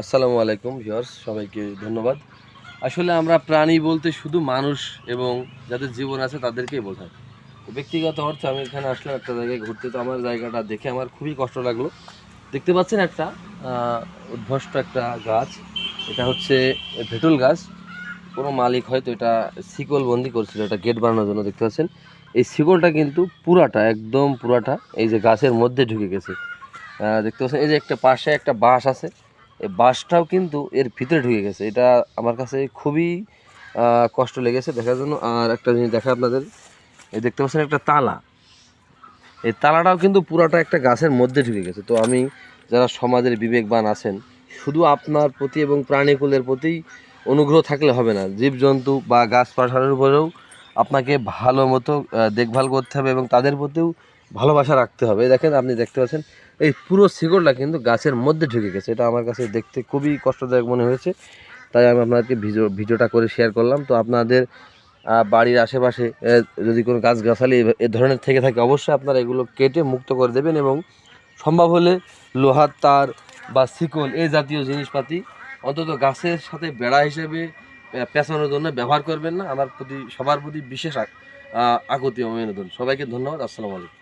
আসসালামু আলাইকুম ভিউয়ার্স, সবাইকে ধন্যবাদ। আসলে আমরা প্রাণী বলতে শুধু মানুষ এবং যাদের জীবন আছে তাদেরকেই বোঝায়। তো ব্যক্তিগত অর্থে আমি এখানে আসলাম একটা জায়গায় ঘুরতে। তো আমার জায়গাটা দেখে আমার খুবই কষ্ট লাগলো। দেখতে পাচ্ছেন একটা উদ্ভষ্ট একটা গাছ। এটা হচ্ছে ভেটুল গাছ। কোনো মালিক হয়তো এটা শিকল বন্দি করছিল, এটা গেট বানানোর জন্য। দেখতে পাচ্ছেন এই শিকলটা কিন্তু পুরাটা, একদম পুরাটা এই যে গাছের মধ্যে ঢুকে গেছে। দেখতে পাচ্ছেন এই যে একটা পাশে একটা বাঁশ আছে, এই বাঁশটাও কিন্তু এর ভিতরে ঢুকে গেছে। এটা আমার কাছে খুবই কষ্ট লেগেছে দেখার জন্য। আর একটা জিনিস দেখা আপনাদের, এই দেখতে পাচ্ছেন একটা তালা, এই তালাটাও কিন্তু পুরাটা একটা গাছের মধ্যে ঢুকে গেছে। তো আমি, যারা সমাজের বিবেকবান আছেন, শুধু আপনার প্রতি এবং প্রাণীকুলের প্রতি অনুগ্রহ থাকলে হবে না, জীবজন্তু বা গাছপালার উপরেও আপনাকে ভালো মতো দেখভাল করতে হবে এবং তাদের প্রতিও ভালোবাসা রাখতে হবে। দেখেন, আপনি দেখতে পাচ্ছেন এই পুরো শিকড়টা কিন্তু গাছের মধ্যে ঢুকে গেছে। এটা আমার কাছে দেখতে খুবই কষ্টদায়ক মনে হয়েছে, তাই আমি আপনাদেরকে ভিডিওটা করে শেয়ার করলাম। তো আপনাদের বাড়ির আশেপাশে যদি কোনো গাছগাছালি এ ধরনের থেকে থাকে, অবশ্যই আপনারা এগুলো কেটে মুক্ত করে দেবেন এবং সম্ভব হলে লোহার তার বা শিকল এই জাতীয় জিনিসপাতি অন্তত গাছের সাথে বেড়া হিসেবে পেঁচানোর জন্য ব্যবহার করবেন না। আমার প্রতি, সবার প্রতি বিশেষ আকুতি ও আবেদন। সবাইকে ধন্যবাদ। আসসালামু আলাইকুম।